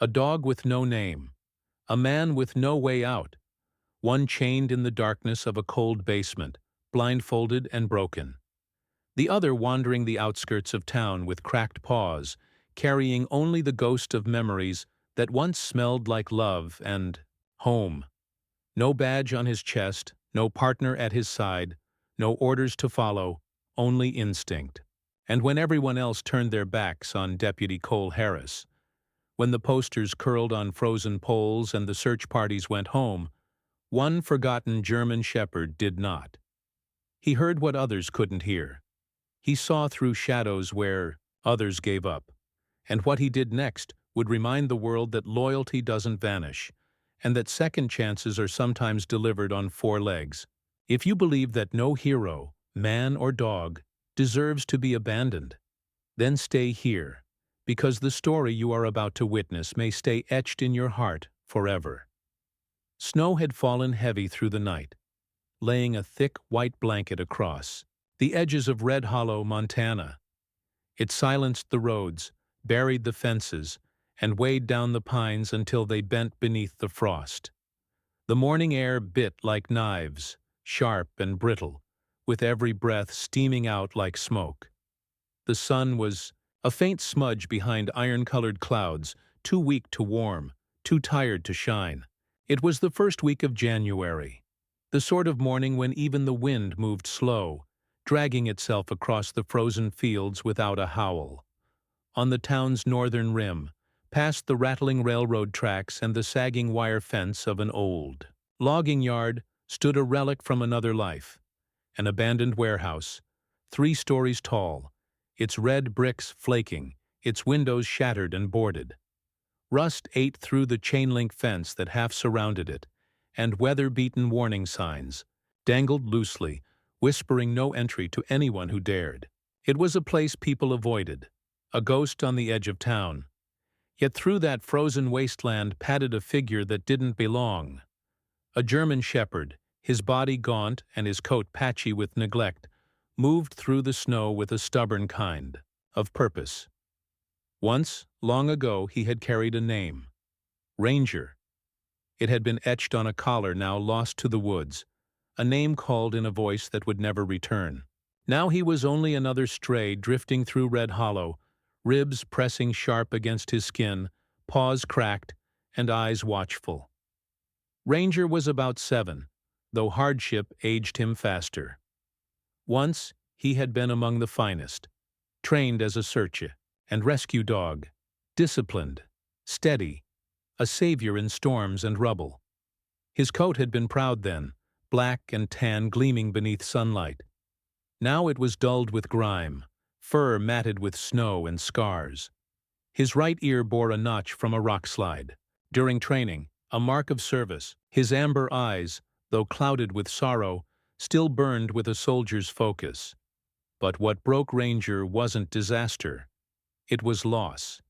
A dog with no name. A man with no way out. One chained in the darkness of a cold basement, blindfolded and broken. The other wandering the outskirts of town with cracked paws, carrying only the ghost of memories that once smelled like love and home. No badge on his chest, no partner at his side, no orders to follow, only instinct. And when everyone else turned their backs on Deputy Cole Harris, when the posters curled on frozen poles and the search parties went home, one forgotten German shepherd did not. He heard what others couldn't hear. He saw through shadows where others gave up. And what he did next would remind the world that loyalty doesn't vanish, and that second chances are sometimes delivered on four legs. If you believe that no hero, man or dog, deserves to be abandoned, then stay here, because the story you are about to witness may stay etched in your heart forever. Snow had fallen heavy through the night, laying a thick white blanket across the edges of Red Hollow, Montana. It silenced the roads, buried the fences, and weighed down the pines until they bent beneath the frost. The morning air bit like knives, sharp and brittle, with every breath steaming out like smoke. The sun was a faint smudge behind iron-colored clouds, too weak to warm, too tired to shine. It was the first week of January, the sort of morning when even the wind moved slow, dragging itself across the frozen fields without a howl. On the town's northern rim, past the rattling railroad tracks and the sagging wire fence of an old logging yard, stood a relic from another life, an abandoned warehouse, 3 stories tall, its red bricks flaking, its windows shattered and boarded. Rust ate through the chain-link fence that half surrounded it, and weather-beaten warning signs dangled loosely, whispering no entry to anyone who dared. It was a place people avoided, a ghost on the edge of town. Yet through that frozen wasteland padded a figure that didn't belong. A German shepherd, his body gaunt and his coat patchy with neglect, moved through the snow with a stubborn kind of purpose. Once, long ago, he had carried a name. Ranger. It had been etched on a collar now lost to the woods, a name called in a voice that would never return. Now he was only another stray drifting through Red Hollow, ribs pressing sharp against his skin, paws cracked, and eyes watchful. Ranger was about 7, though hardship aged him faster. Once he had been among the finest, trained as a search and rescue dog, disciplined, steady, a savior in storms and rubble. His coat had been proud then, black and tan gleaming beneath sunlight. Now it was dulled with grime, fur matted with snow and scars. His right ear bore a notch from a rock slide. During training, a mark of service, his amber eyes, though clouded with sorrow, still burned with a soldier's focus. But what broke Ranger wasn't disaster. It was loss.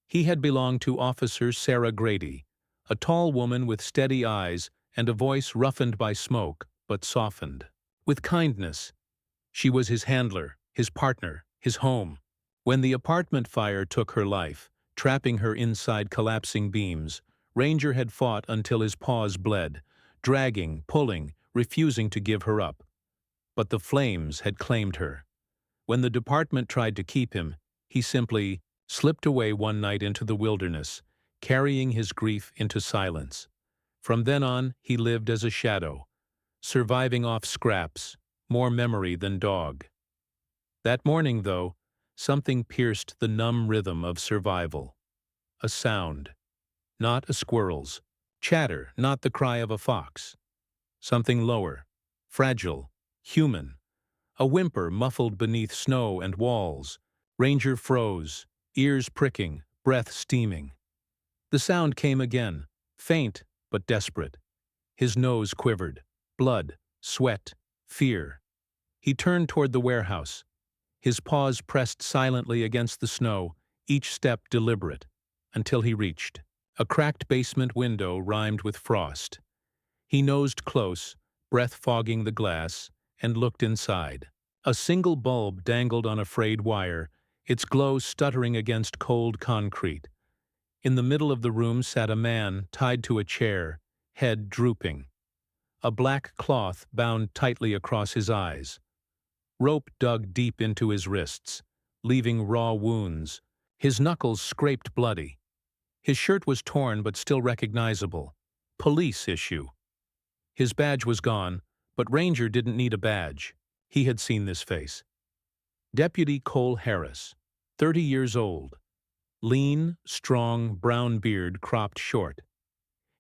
He had belonged to Officer Sarah Grady, a tall woman with steady eyes and a voice roughened by smoke, but softened with kindness. She was his handler, his partner, his home. When the apartment fire took her life, trapping her inside collapsing beams, Ranger had fought until his paws bled, dragging, pulling, refusing to give her up. But the flames had claimed her. When the department tried to keep him, he simply slipped away one night into the wilderness, carrying his grief into silence. From then on, he lived as a shadow, surviving off scraps, more memory than dog. That morning, though, something pierced the numb rhythm of survival. A sound. Not a squirrel's. Chatter, not the cry of a fox. Something lower, fragile, human. A whimper muffled beneath snow and walls. Ranger froze, ears pricking, breath steaming. The sound came again, faint but desperate. His nose quivered. Blood, sweat, fear. He turned toward the warehouse. His paws pressed silently against the snow, each step deliberate, until he reached a cracked basement window rimed with frost. He nosed close, breath fogging the glass, and looked inside. A single bulb dangled on a frayed wire, its glow stuttering against cold concrete. In the middle of the room sat a man tied to a chair, head drooping. A black cloth bound tightly across his eyes. Rope dug deep into his wrists, leaving raw wounds. His knuckles scraped bloody. His shirt was torn but still recognizable. Police issue. His badge was gone, but Ranger didn't need a badge. He had seen this face. Deputy Cole Harris, 30 years old. Lean, strong, brown beard cropped short.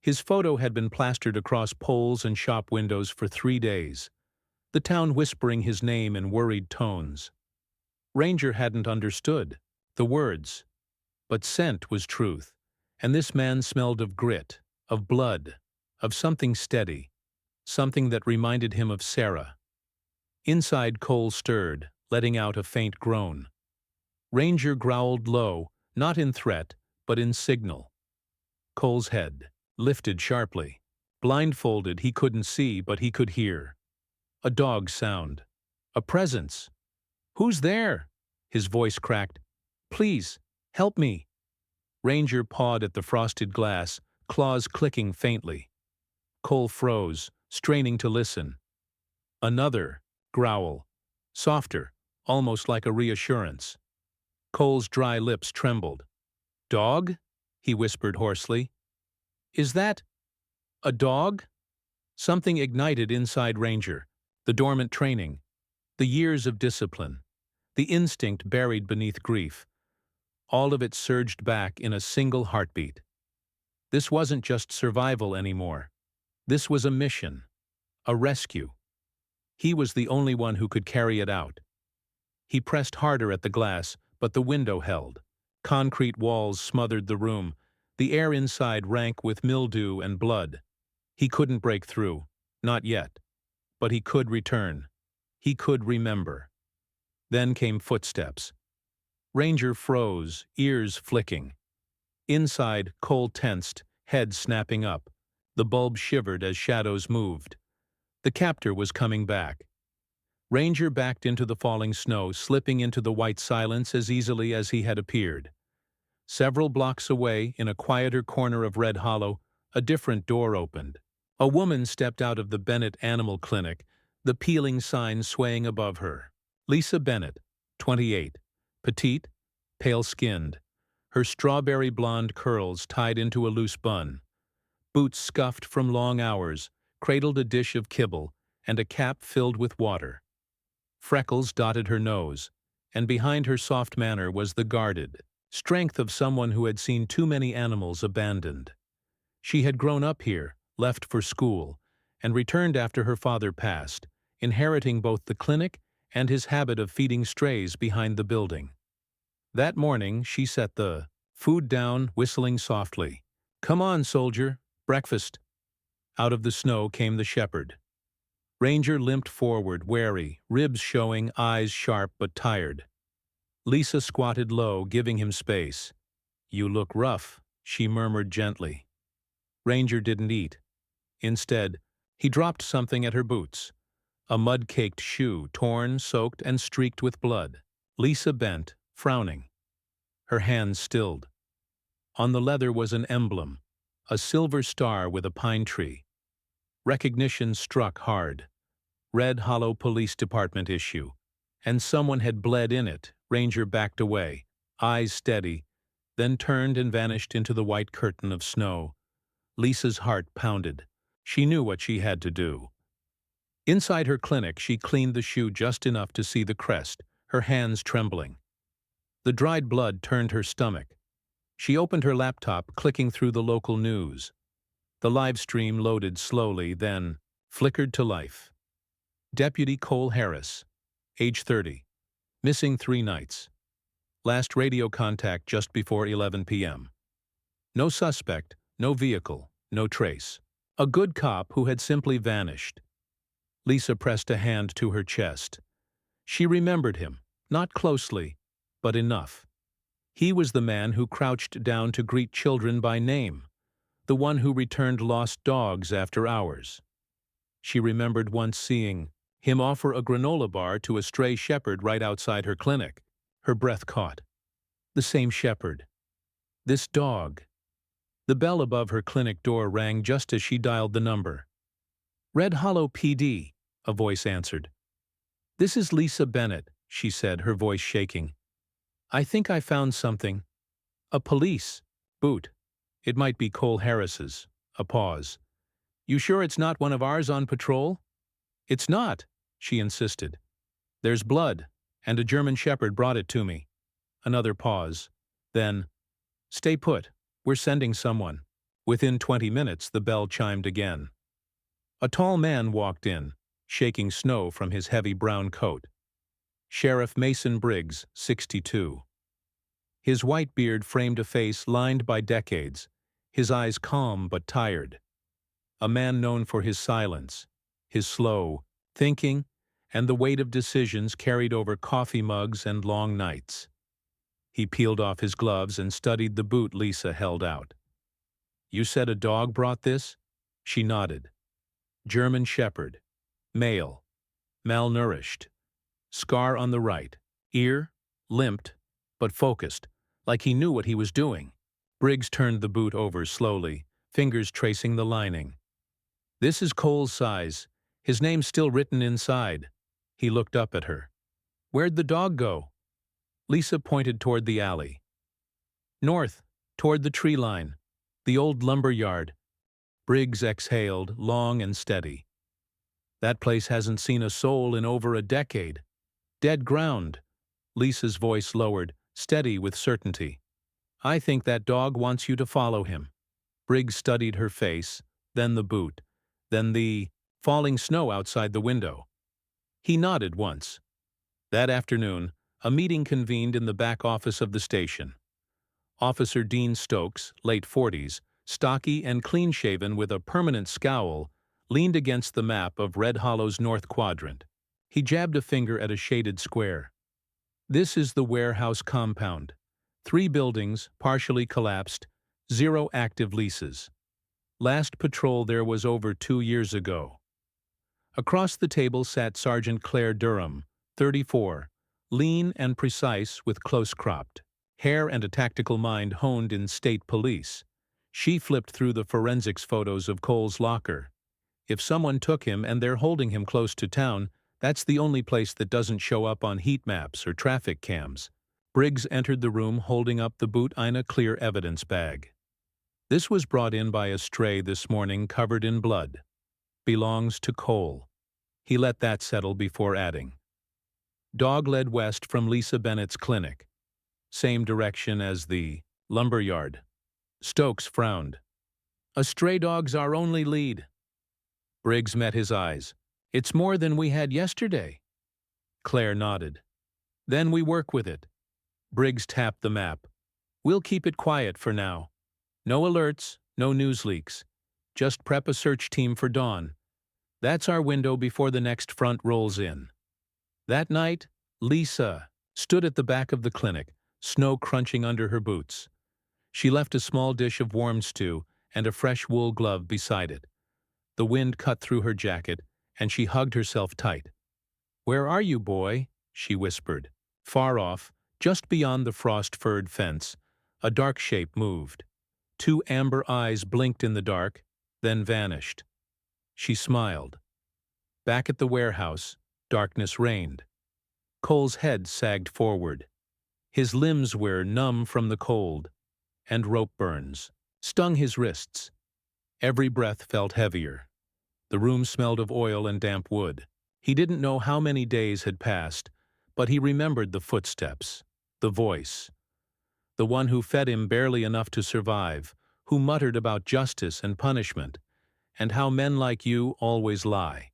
His photo had been plastered across poles and shop windows for 3 days, the town whispering his name in worried tones. Ranger hadn't understood the words, but scent was truth, and this man smelled of grit, of blood, of something steady, something that reminded him of Sarah. Inside, Cole stirred, letting out a faint groan. Ranger growled low, not in threat, but in signal. Cole's head lifted sharply. Blindfolded, he couldn't see, but he could hear. A dog sound. A presence. "Who's there?" His voice cracked. "Please, help me." Ranger pawed at the frosted glass, claws clicking faintly. Cole froze, straining to listen. Another growl. Softer, almost like a reassurance. Cole's dry lips trembled. "Dog?" he whispered hoarsely. "Is that a dog?" Something ignited inside Ranger. The dormant training. The years of discipline. The instinct buried beneath grief. All of it surged back in a single heartbeat. This wasn't just survival anymore. This was a mission. A rescue. He was the only one who could carry it out. He pressed harder at the glass, but the window held. Concrete walls smothered the room, the air inside rank with mildew and blood. He couldn't break through, not yet. But he could return. He could remember. Then came footsteps. Ranger froze, ears flicking. Inside, Cole tensed, head snapping up. The bulb shivered as shadows moved. The captor was coming back. Ranger backed into the falling snow, slipping into the white silence as easily as he had appeared. Several blocks away, in a quieter corner of Red Hollow, a different door opened. A woman stepped out of the Bennett Animal Clinic, the peeling sign swaying above her. Lisa Bennett, 28, petite, pale-skinned, her strawberry blonde curls tied into a loose bun. Boots scuffed from long hours, cradled a dish of kibble, and a cap filled with water. Freckles dotted her nose, and behind her soft manner was the guarded strength of someone who had seen too many animals abandoned. She had grown up here, left for school, and returned after her father passed, inheriting both the clinic and his habit of feeding strays behind the building. That morning, she set the food down, whistling softly. "Come on, soldier, breakfast." Out of the snow came the shepherd. Ranger limped forward, wary, ribs showing, eyes sharp but tired. Lisa squatted low, giving him space. "You look rough," she murmured gently. Ranger didn't eat. Instead, he dropped something at her boots. A mud-caked shoe, torn, soaked, and streaked with blood. Lisa bent, frowning. Her hands stilled. On the leather was an emblem, a silver star with a pine tree. Recognition struck hard. Red Hollow Police Department issue. And someone had bled in it. Ranger backed away, eyes steady, then turned and vanished into the white curtain of snow. Lisa's heart pounded. She knew what she had to do. Inside her clinic, she cleaned the shoe just enough to see the crest, her hands trembling. The dried blood turned her stomach. She opened her laptop, clicking through the local news. The live stream loaded slowly, then flickered to life. Deputy Cole Harris, age 30, missing 3 nights. Last radio contact just before 11 p.m. No suspect, no vehicle, no trace. A good cop who had simply vanished. Lisa pressed a hand to her chest. She remembered him, not closely, but enough. He was the man who crouched down to greet children by name, the one who returned lost dogs after hours. She remembered once seeing him offer a granola bar to a stray shepherd right outside her clinic. Her breath caught. The same shepherd. This dog. The bell above her clinic door rang just as she dialed the number. "Red Hollow PD," a voice answered. "This is Lisa Bennett," she said, her voice shaking. "I think I found something. A police boot. It might be Cole Harris's." A pause. "You sure it's not one of ours on patrol?" "It's not," she insisted. "There's blood, and a German Shepherd brought it to me." Another pause. Then, "Stay put. We're sending someone." Within 20 minutes, the bell chimed again. A tall man walked in, shaking snow from his heavy brown coat. Sheriff Mason Briggs, 62. His white beard framed a face lined by decades, his eyes calm but tired. A man known for his silence, his slow thinking, and the weight of decisions carried over coffee mugs and long nights. He peeled off his gloves and studied the boot Lisa held out. "You said a dog brought this?" She nodded. "German Shepherd. Male. Malnourished. Scar on the right. Ear, limped, but focused, like he knew what he was doing." Briggs turned the boot over slowly, fingers tracing the lining. "This is Cole's size. His name's still written inside." He looked up at her. "Where'd the dog go?" Lisa pointed toward the alley. "North, toward the tree line. The old lumber yard." Briggs exhaled, long and steady. "That place hasn't seen a soul in over a decade. Dead ground." Lisa's voice lowered, steady with certainty. "I think that dog wants you to follow him." Briggs studied her face, then the boot, then the falling snow outside the window. He nodded once. That afternoon, a meeting convened in the back office of the station. Officer Dean Stokes, late 40s, stocky and clean-shaven with a permanent scowl, leaned against the map of Red Hollow's north quadrant. He jabbed a finger at a shaded square. "This is the warehouse compound. 3 buildings, partially collapsed, 0 active leases. Last patrol there was over 2 years ago." Across the table sat Sergeant Claire Durham, 34, lean and precise with close-cropped hair and a tactical mind honed in state police. She flipped through the forensics photos of Cole's locker. If someone took him and they're holding him close to town, that's the only place that doesn't show up on heat maps or traffic cams. Briggs entered the room holding up the boot in a clear evidence bag. "This was brought in by a stray this morning covered in blood. Belongs to Cole." He let that settle before adding. "Dog led west from Lisa Bennett's clinic. Same direction as the lumberyard." Stokes frowned. "A stray dog's our only lead." Briggs met his eyes. "It's more than we had yesterday." Claire nodded. "Then we work with it." Briggs tapped the map. "We'll keep it quiet for now. No alerts, no news leaks. Just prep a search team for dawn. That's our window before the next front rolls in." That night, Lisa stood at the back of the clinic, snow crunching under her boots. She left a small dish of warm stew and a fresh wool glove beside it. The wind cut through her jacket, and she hugged herself tight. "Where are you, boy?" she whispered. Far off, just beyond the frost-furred fence, a dark shape moved. 2 amber eyes blinked in the dark, then vanished. She smiled. Back at the warehouse, darkness reigned. Cole's head sagged forward. His limbs were numb from the cold, and rope burns stung his wrists. Every breath felt heavier. The room smelled of oil and damp wood. He didn't know how many days had passed, but he remembered the footsteps, the voice. The one who fed him barely enough to survive, who muttered about justice and punishment, and how men like you always lie.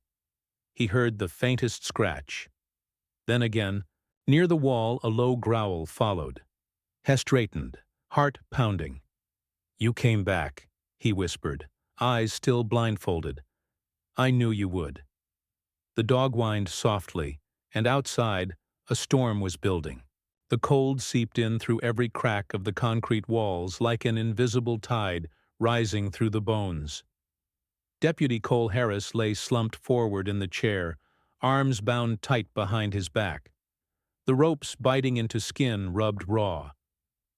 He heard the faintest scratch. Then again, near the wall, a low growl followed. Hess straightened, heart pounding. "You came back," he whispered, eyes still blindfolded. "I knew you would." The dog whined softly, and outside, a storm was building. The cold seeped in through every crack of the concrete walls like an invisible tide rising through the bones. Deputy Cole Harris lay slumped forward in the chair, arms bound tight behind his back. The ropes biting into skin rubbed raw.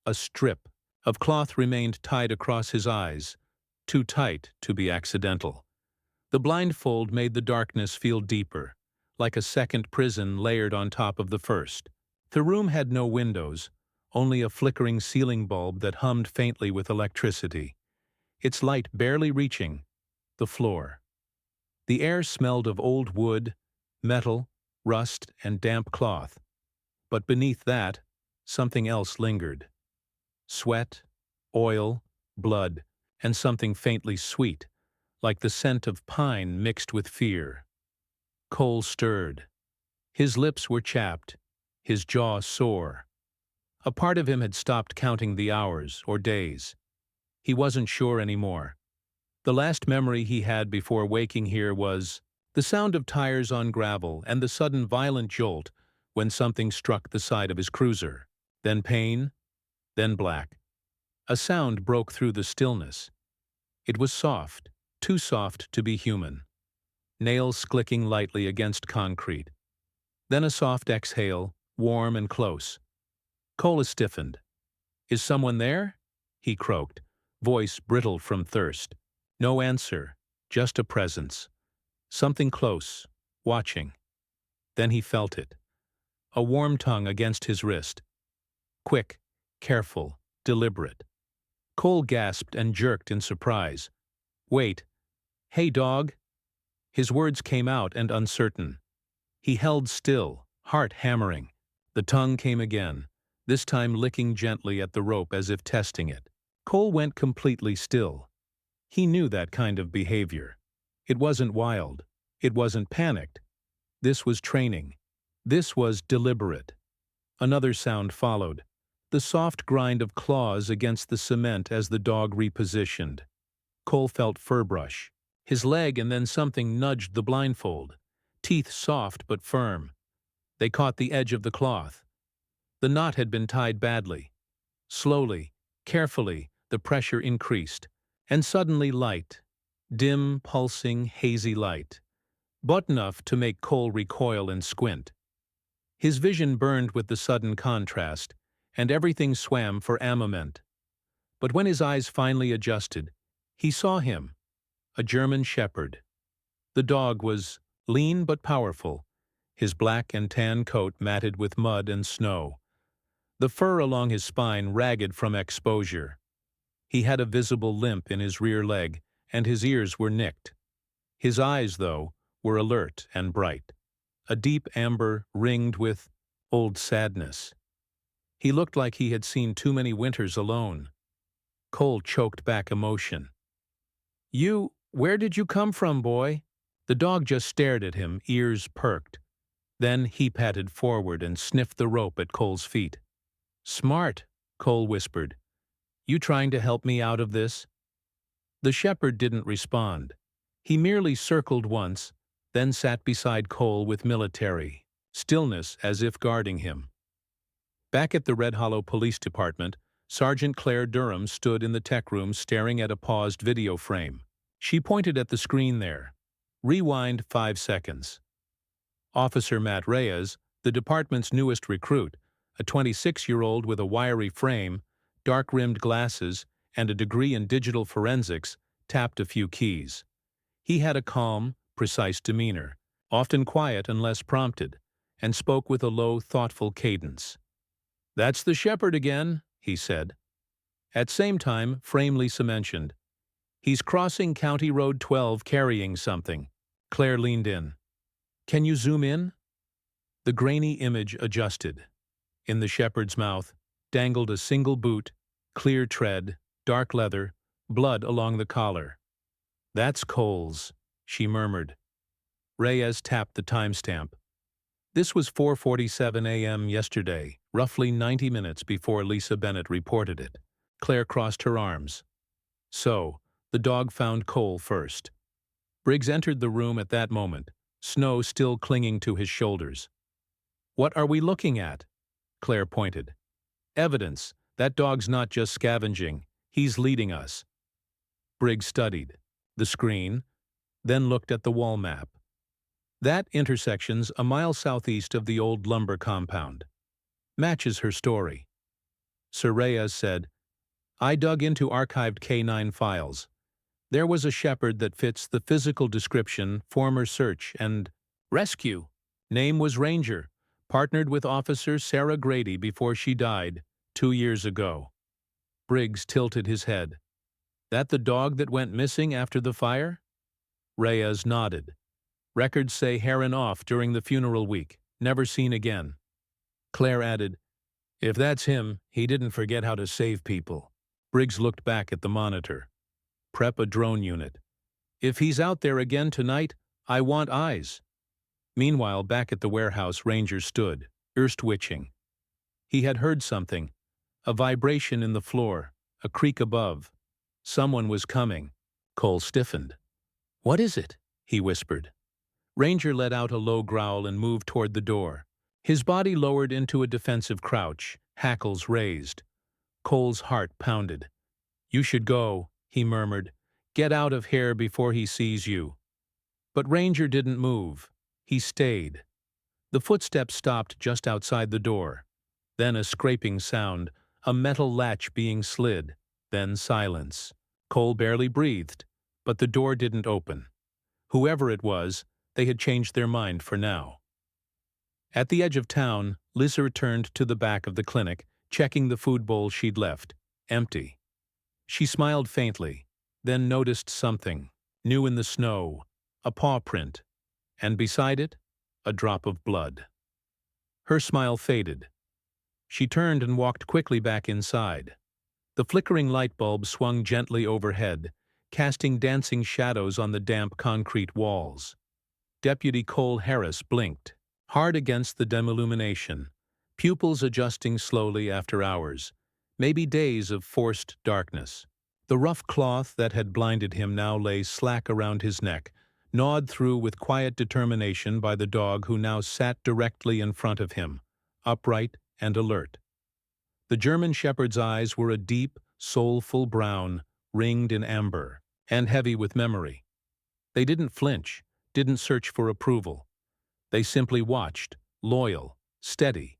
A strip Of cloth remained tied across his eyes, too tight to be accidental. The blindfold made the darkness feel deeper, like a second prison layered on top of the first. The room had no windows, only a flickering ceiling bulb that hummed faintly with electricity, its light barely reaching the floor. The air smelled of old wood, metal, rust, and damp cloth. But beneath that, something else lingered. Sweat, oil, blood, and something faintly sweet, like the scent of pine mixed with fear. Cole stirred. His lips were chapped, his jaw sore. A part of him had stopped counting the hours or days. He wasn't sure anymore. The last memory he had before waking here was the sound of tires on gravel and the sudden violent jolt when something struck the side of his cruiser. Then pain, then black. A sound broke through the stillness. It was soft, too soft to be human. Nails clicking lightly against concrete. Then a soft exhale, warm and close. Cole stiffened. "Is someone there?" he croaked, voice brittle from thirst. No answer, just a presence. Something close, watching. Then he felt it. A warm tongue against his wrist. Quick, careful, deliberate. Cole gasped and jerked in surprise. "Wait. Hey, dog." His words came out and uncertain. He held still, heart hammering. The tongue came again, this time licking gently at the rope as if testing it. Cole went completely still. He knew that kind of behavior. It wasn't wild. It wasn't panicked. This was training. This was deliberate. Another sound followed, the soft grind of claws against the cement as the dog repositioned. Cole felt fur brush, his leg, and then something nudged the blindfold. Teeth soft but firm. They caught the edge of the cloth. The knot had been tied badly. Slowly, carefully, the pressure increased. And suddenly light. Dim, pulsing, hazy light. But enough to make Cole recoil and squint. His vision burned with the sudden contrast, and everything swam for a moment. But when his eyes finally adjusted, he saw him. A German shepherd. The dog was lean but powerful, his black and tan coat matted with mud and snow. The fur along his spine ragged from exposure. He had a visible limp in his rear leg, and his ears were nicked. His eyes, though, were alert and bright, a deep amber ringed with old sadness. He looked like he had seen too many winters alone. Cole choked back emotion. Where did you come from, boy?" The dog just stared at him, ears perked. Then he patted forward and sniffed the rope at Cole's feet. "Smart," Cole whispered. "You trying to help me out of this?" The shepherd didn't respond. He merely circled once, then sat beside Cole with military stillness as if guarding him. Back at the Red Hollow Police Department, Sergeant Claire Durham stood in the tech room staring at a paused video frame. She pointed at the screen there. Rewind 5 seconds. Officer Matt Reyes, the department's newest recruit, a 26-year-old with a wiry frame, dark-rimmed glasses, and a degree in digital forensics, tapped a few keys. He had a calm, precise demeanor, often quiet unless prompted, and spoke with a low, thoughtful cadence. "That's the shepherd again," he said. At same time, Frame Lisa mentioned, "He's crossing County Road 12 carrying something." Claire leaned in. "Can you zoom in?" The grainy image adjusted. In the shepherd's mouth dangled a single boot, clear tread, dark leather, blood along the collar. "That's Cole's," she murmured. Reyes tapped the timestamp. This was 4:47 a.m. yesterday, roughly 90 minutes before Lisa Bennett reported it. Claire crossed her arms. So, the dog found Cole first. Briggs entered the room at that moment, snow still clinging to his shoulders. "What are we looking at?" Claire pointed. "Evidence. That dog's not just scavenging. He's leading us." Briggs studied the screen, then looked at the wall map. That intersection's a mile southeast of the old lumber compound. Matches her story. Sir Reyes said, I dug into archived K9 files. There was a shepherd that fits the physical description, former search, and rescue. Name was Ranger, partnered with Officer Sarah Grady before she died 2 years ago. Briggs tilted his head. That the dog that went missing after the fire? Reyes nodded. Records say Heron off during the funeral week, never seen again. Claire added, if that's him, he didn't forget how to save people. Briggs looked back at the monitor. Prep a drone unit. If he's out there again tonight, I want eyes. Meanwhile, back at the warehouse, Ranger stood, ears twitching. He had heard something. A vibration in the floor, a creak above. Someone was coming. Cole stiffened. What is it? He whispered. Ranger let out a low growl and moved toward the door. His body lowered into a defensive crouch, hackles raised. Cole's heart pounded. You should go, he murmured. Get out of here before he sees you. But Ranger didn't move. He stayed. The footsteps stopped just outside the door. Then a scraping sound, a metal latch being slid. Then silence. Cole barely breathed, but the door didn't open. Whoever it was, they had changed their mind for now. At the edge of town, Lisa returned to the back of the clinic, checking the food bowl she'd left. Empty. She smiled faintly, then noticed something, new in the snow, a paw print, and beside it, a drop of blood. Her smile faded. She turned and walked quickly back inside. The flickering light bulb swung gently overhead, casting dancing shadows on the damp concrete walls. Deputy Cole Harris blinked, hard against the dim illumination, pupils adjusting slowly after hours, maybe days of forced darkness. The rough cloth that had blinded him now lay slack around his neck, gnawed through with quiet determination by the dog who now sat directly in front of him, upright and alert. The German shepherd's eyes were a deep, soulful brown, ringed in amber, and heavy with memory. They didn't flinch, didn't search for approval. They simply watched, loyal, steady.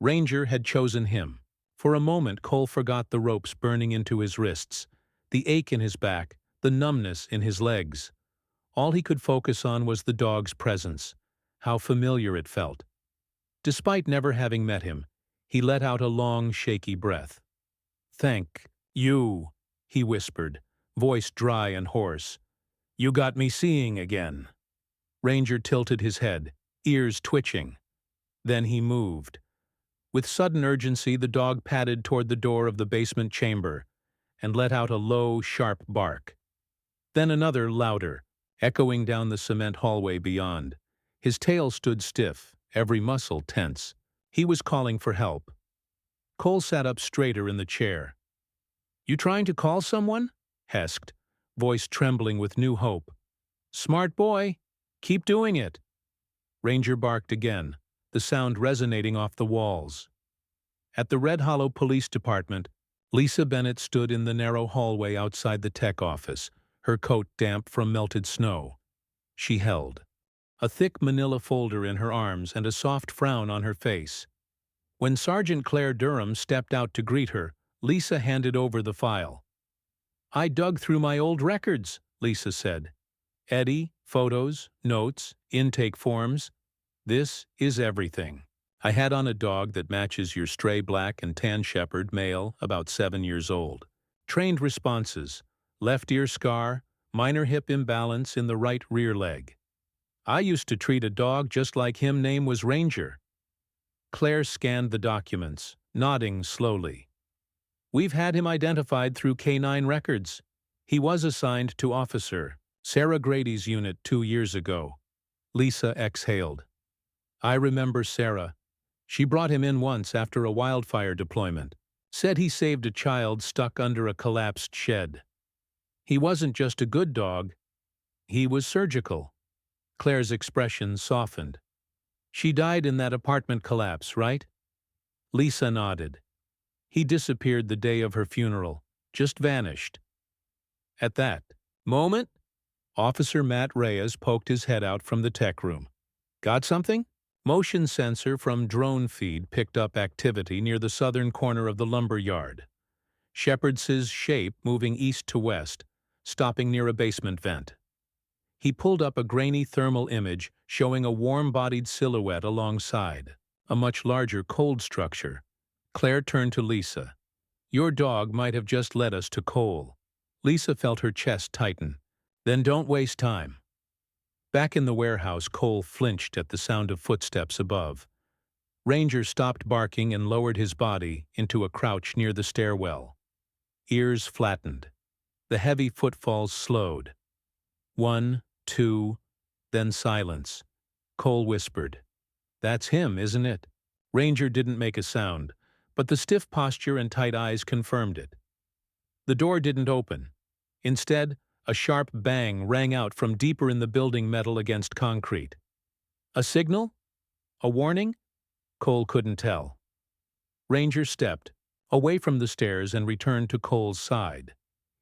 Ranger had chosen him. For a moment, Cole forgot the ropes burning into his wrists, the ache in his back, the numbness in his legs. All he could focus on was the dog's presence, how familiar it felt. Despite never having met him, he let out a long, shaky breath. Thank you, he whispered, voice dry and hoarse. You got me seeing again. Ranger tilted his head, ears twitching. Then he moved. With sudden urgency, the dog padded toward the door of the basement chamber and let out a low, sharp bark. Then another, louder, echoing down the cement hallway beyond. His tail stood stiff, every muscle tense. He was calling for help. Cole sat up straighter in the chair. You trying to call someone? Hesked, voice trembling with new hope. Smart boy. Keep doing it. Ranger barked again, the sound resonating off the walls. At the Red Hollow Police Department, Lisa Bennett stood in the narrow hallway outside the tech office, her coat damp from melted snow. She held a thick manila folder in her arms and a soft frown on her face. When Sergeant Claire Durham stepped out to greet her, Lisa handed over the file. I dug through my old records, Lisa said. Eddie, photos, notes, intake forms. This is everything. I had on a dog that matches your stray black and tan shepherd, male, about 7 years old. Trained responses, left ear scar, minor hip imbalance in the right rear leg. I used to treat a dog just like him. Name was Ranger. Claire scanned the documents, nodding slowly. We've had him identified through K9 records. He was assigned to Officer Sarah Grady's unit 2 years ago. Lisa exhaled. I remember Sarah. She brought him in once after a wildfire deployment. Said he saved a child stuck under a collapsed shed. He wasn't just a good dog. He was surgical. Claire's expression softened. She died in that apartment collapse, right? Lisa nodded. He disappeared the day of her funeral, just vanished. At that moment, Officer Matt Reyes poked his head out from the tech room. Got something? Motion sensor from drone feed picked up activity near the southern corner of the lumber yard. Shepherd's shape moving east to west, stopping near a basement vent. He pulled up a grainy thermal image showing a warm-bodied silhouette alongside a much larger cold structure. Claire turned to Lisa. "Your dog might have just led us to Cole." Lisa felt her chest tighten. "Then don't waste time." Back in the warehouse, Cole flinched at the sound of footsteps above. Ranger stopped barking and lowered his body into a crouch near the stairwell. Ears flattened. The heavy footfalls slowed. 1, 2, then silence. Cole whispered, "That's him, isn't it?" Ranger didn't make a sound, but the stiff posture and tight eyes confirmed it. The door didn't open. Instead, a sharp bang rang out from deeper in the building, metal against concrete. A signal? A warning? Cole couldn't tell. Ranger stepped away from the stairs and returned to Cole's side.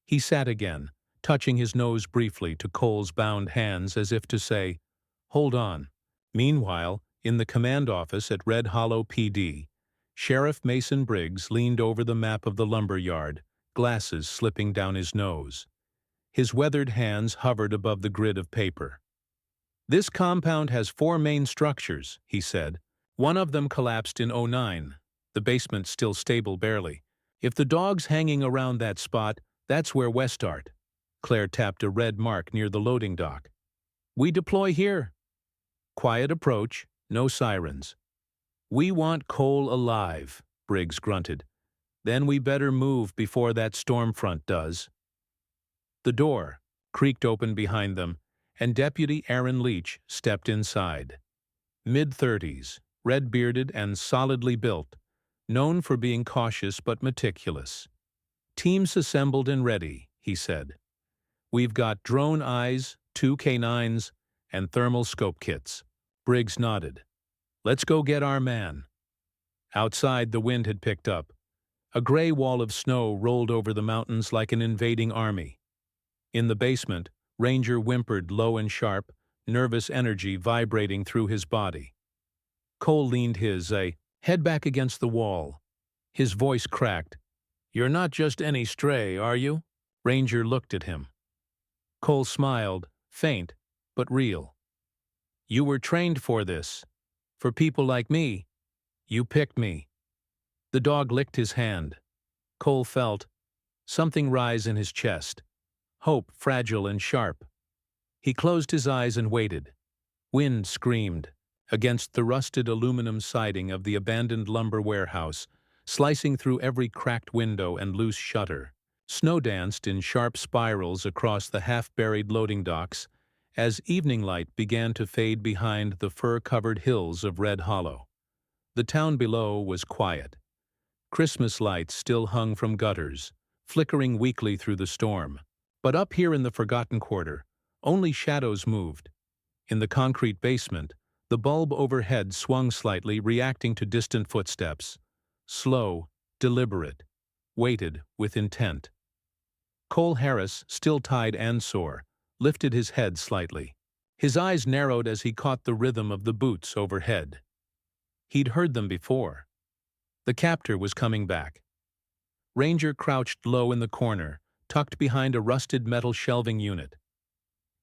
He sat again, touching his nose briefly to Cole's bound hands as if to say, "Hold on." Meanwhile, in the command office at Red Hollow PD, Sheriff Mason Briggs leaned over the map of the lumber yard, glasses slipping down his nose. His weathered hands hovered above the grid of paper. "This compound has 4 main structures," he said. "One of them collapsed in '09. The basement's still stable barely. If the dog's hanging around that spot, that's where Westart." Claire tapped a red mark near the loading dock. "We deploy here." Quiet approach, no sirens. "We want Cole alive," Briggs grunted. "Then we better move before that storm front does." The door creaked open behind them, and Deputy Aaron Leach stepped inside. Mid-30s, red-bearded and solidly built, known for being cautious but meticulous. "Teams assembled and ready," he said. "We've got drone eyes, 2 canines, and thermal scope kits." Briggs nodded. "Let's go get our man." Outside, the wind had picked up. A gray wall of snow rolled over the mountains like an invading army. In the basement, Ranger whimpered low and sharp, nervous energy vibrating through his body. Cole leaned his head back against the wall. His voice cracked. "You're not just any stray, are you?" Ranger looked at him. Cole smiled, faint, but real. "You were trained for this. For people like me. You picked me." The dog licked his hand. Cole felt something rise in his chest. Hope, fragile and sharp. He closed his eyes and waited. Wind screamed against the rusted aluminum siding of the abandoned lumber warehouse, slicing through every cracked window and loose shutter. Snow danced in sharp spirals across the half-buried loading docks as evening light began to fade behind the fir-covered hills of Red Hollow. The town below was quiet. Christmas lights still hung from gutters, flickering weakly through the storm. But up here in the Forgotten Quarter, only shadows moved. In the concrete basement, the bulb overhead swung slightly, reacting to distant footsteps. Slow, deliberate, weighted with intent. Cole Harris, still tied and sore, lifted his head slightly. His eyes narrowed as he caught the rhythm of the boots overhead. He'd heard them before. The captor was coming back. Ranger crouched low in the corner, tucked behind a rusted metal shelving unit.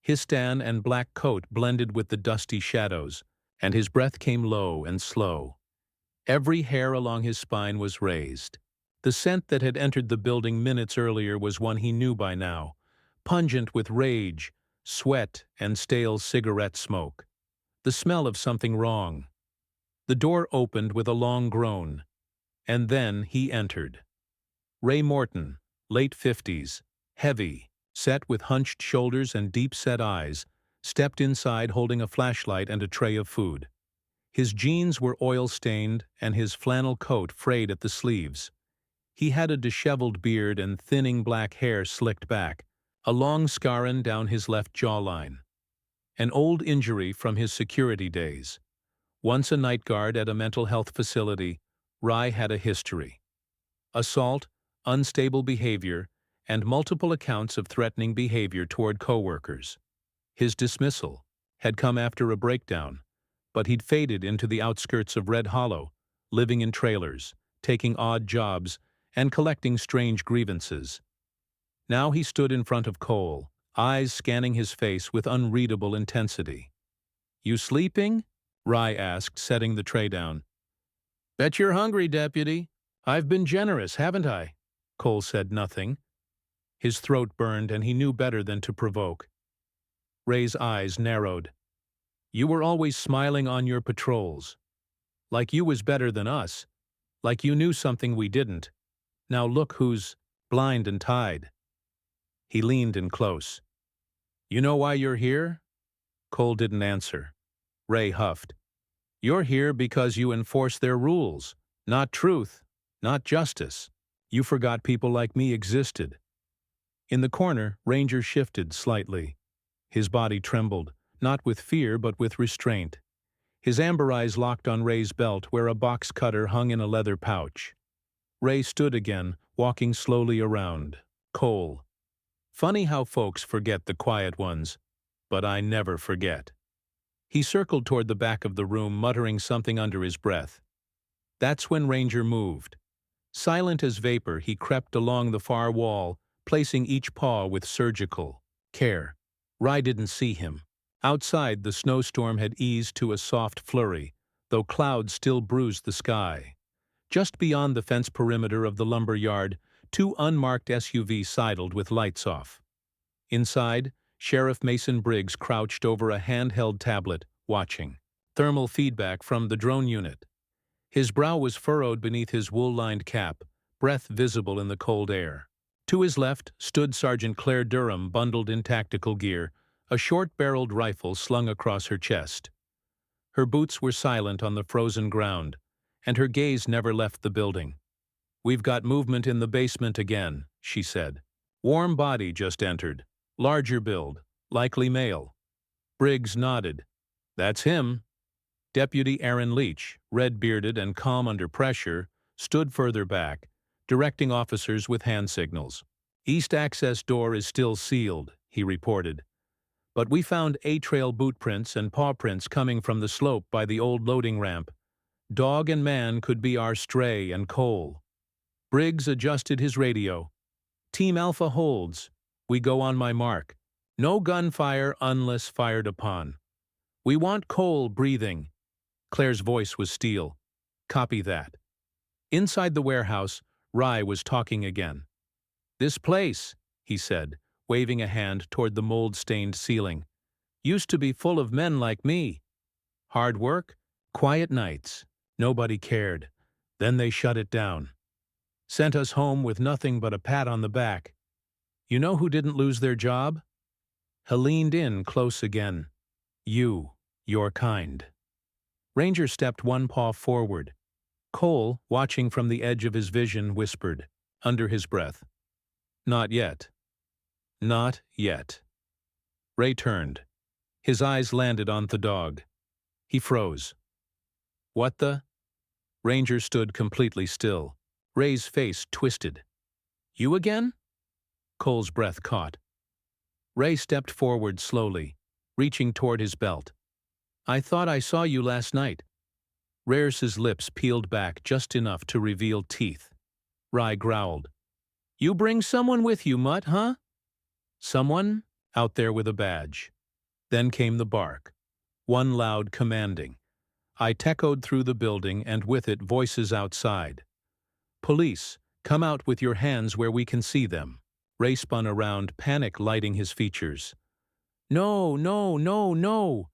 His tan and black coat blended with the dusty shadows, and his breath came low and slow. Every hair along his spine was raised. The scent that had entered the building minutes earlier was one he knew by now, pungent with rage, sweat, and stale cigarette smoke. The smell of something wrong. The door opened with a long groan, and then he entered. Ray Morton, late 50s, heavy, set with hunched shoulders and deep-set eyes, stepped inside holding a flashlight and a tray of food. His jeans were oil-stained and his flannel coat frayed at the sleeves. He had a disheveled beard and thinning black hair slicked back, a long scarring down his left jawline. An old injury from his security days. Once a night guard at a mental health facility, Rai had a history. Assault, unstable behavior, and multiple accounts of threatening behavior toward coworkers. His dismissal had come after a breakdown, but he'd faded into the outskirts of Red Hollow, living in trailers, taking odd jobs, and collecting strange grievances. Now he stood in front of Cole, eyes scanning his face with unreadable intensity. "You sleeping?" Rye asked, setting the tray down. "Bet you're hungry, deputy. I've been generous, haven't I?" Cole said nothing. His throat burned, and he knew better than to provoke. Ray's eyes narrowed. "You were always smiling on your patrols. Like you was better than us. Like you knew something we didn't. Now look who's blind and tied." He leaned in close. "You know why you're here?" Cole didn't answer. Ray huffed. "You're here because you enforce their rules. Not truth, not justice. You forgot people like me existed." In the corner, Ranger shifted slightly. His body trembled, not with fear but with restraint. His amber eyes locked on Ray's belt where a box cutter hung in a leather pouch. Ray stood again, walking slowly around. Cole. "Funny how folks forget the quiet ones, but I never forget." He circled toward the back of the room, muttering something under his breath. That's when Ranger moved. Silent as vapor, he crept along the far wall, placing each paw with surgical care. Rye didn't see him. Outside, the snowstorm had eased to a soft flurry, though clouds still bruised the sky. Just beyond the fence perimeter of the lumber yard, two unmarked SUVs sidled with lights off. Inside, Sheriff Mason Briggs crouched over a handheld tablet, watching. Thermal feedback from the drone unit. His brow was furrowed beneath his wool-lined cap, breath visible in the cold air. To his left stood Sergeant Claire Durham, bundled in tactical gear, a short-barreled rifle slung across her chest. Her boots were silent on the frozen ground, and her gaze never left the building. "We've got movement in the basement again," she said. "Warm body just entered. Larger build, likely male." Briggs nodded. "That's him." Deputy Aaron Leach, red-bearded and calm under pressure, stood further back, directing officers with hand signals. "East access door is still sealed," he reported. "But we found A-trail boot prints and paw prints coming from the slope by the old loading ramp. Dog and man could be our stray and Cole." Briggs adjusted his radio. "Team Alpha holds. We go on my mark. No gunfire unless fired upon. We want Cole breathing." Claire's voice was steel. "Copy that." Inside the warehouse, Rye was talking again. "This place," he said, waving a hand toward the mold-stained ceiling, "used to be full of men like me. Hard work, quiet nights. Nobody cared. Then they shut it down. Sent us home with nothing but a pat on the back. You know who didn't lose their job?" He leaned in close again. Your kind." Ranger stepped one paw forward. Cole, watching from the edge of his vision, whispered, under his breath, "Not yet. Not yet." Ray turned. His eyes landed on the dog. He froze. "What the?" Ranger stood completely still. Ray's face twisted. "You again?" Cole's breath caught. Ray stepped forward slowly, reaching toward his belt. "I thought I saw you last night." Rare's lips peeled back just enough to reveal teeth. Rye growled. "You bring someone with you, Mutt, huh?" "Someone out there with a badge." Then came the bark. One loud, commanding. I echoed through the building, and with it voices outside. "Police, come out with your hands where we can see them." Ray spun around, panic lighting his features. "No, no, no, no!"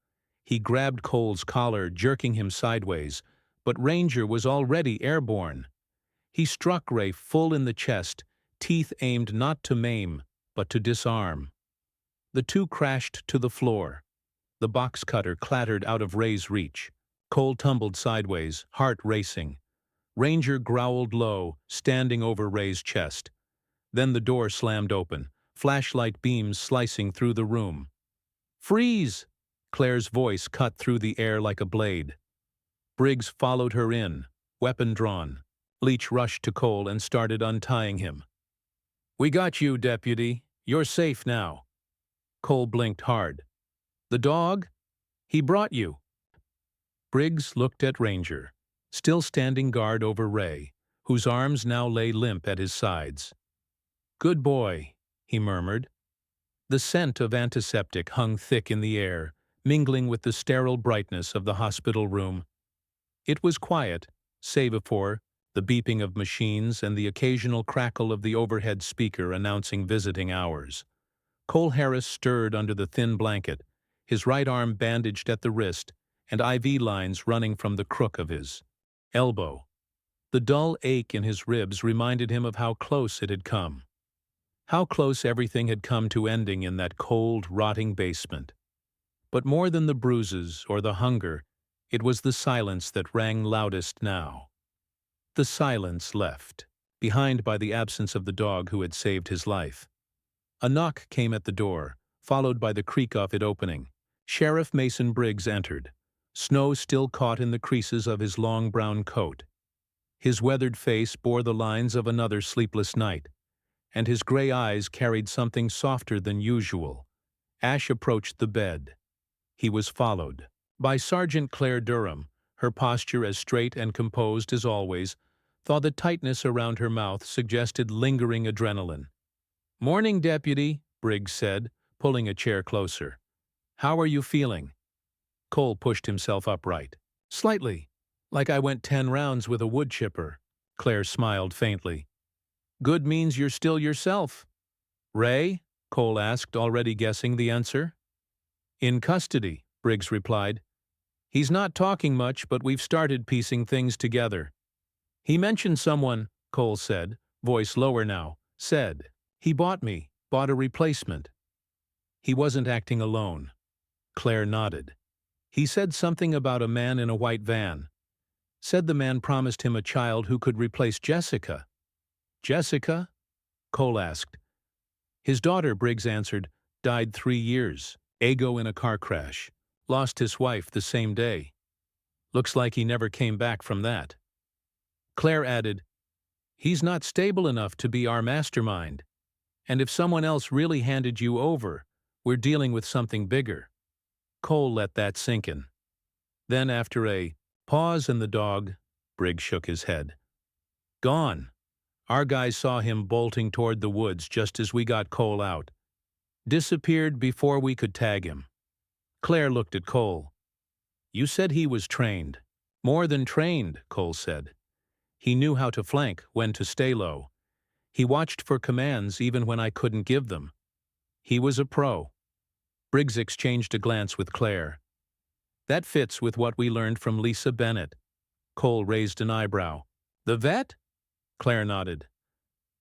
He grabbed Cole's collar, jerking him sideways, but Ranger was already airborne. He struck Ray full in the chest, teeth aimed not to maim, but to disarm. The two crashed to the floor. The box cutter clattered out of Ray's reach. Cole tumbled sideways, heart racing. Ranger growled low, standing over Ray's chest. Then the door slammed open, flashlight beams slicing through the room. "Freeze!" Claire's voice cut through the air like a blade. Briggs followed her in, weapon drawn. Leach rushed to Cole and started untying him. "We got you, deputy. You're safe now." Cole blinked hard. "The dog? He brought you." Briggs looked at Ranger, still standing guard over Ray, whose arms now lay limp at his sides. "Good boy," he murmured. The scent of antiseptic hung thick in the air, mingling with the sterile brightness of the hospital room. It was quiet, save for the beeping of machines and the occasional crackle of the overhead speaker announcing visiting hours. Cole Harris stirred under the thin blanket, his right arm bandaged at the wrist and IV lines running from the crook of his elbow. The dull ache in his ribs reminded him of how close it had come. How close everything had come to ending in that cold, rotting basement. But more than the bruises or the hunger, it was the silence that rang loudest now. The silence left, behind by the absence of the dog who had saved his life. A knock came at the door, followed by the creak of it opening. Sheriff Mason Briggs entered, snow still caught in the creases of his long brown coat. His weathered face bore the lines of another sleepless night, and his gray eyes carried something softer than usual. Ash approached the bed. He was followed by Sergeant Claire Durham, her posture as straight and composed as always, though the tightness around her mouth suggested lingering adrenaline. "Morning, Deputy," Briggs said, pulling a chair closer. "How are you feeling?" Cole pushed himself upright. "Slightly, like I went 10 rounds with a wood chipper." Claire smiled faintly. "Good means you're still yourself." "Ray?" Cole asked, already guessing the answer. "In custody," Briggs replied. "He's not talking much, but we've started piecing things together." "He mentioned someone," Cole said, voice lower now, said, "He bought a replacement." "He wasn't acting alone." Claire nodded. "He said something about a man in a white van. Said the man promised him a child who could replace Jessica." "Jessica?" Cole asked. "His daughter," Briggs answered, "died 3 years ago in a car crash. Lost his wife the same day. Looks like he never came back from that." Claire added, "He's not stable enough to be our mastermind. And if someone else really handed you over, we're dealing with something bigger." Cole let that sink in. Then, after a pause in the dog, Briggs shook his head. "Gone. Our guys saw him bolting toward the woods just as we got Cole out. Disappeared before we could tag him." Claire looked at Cole. "You said he was trained." "More than trained," Cole said. "He knew how to flank, when to stay low. He watched for commands even when I couldn't give them. He was a pro." Briggs exchanged a glance with Claire. "That fits with what we learned from Lisa Bennett." Cole raised an eyebrow. "The vet?" Claire nodded.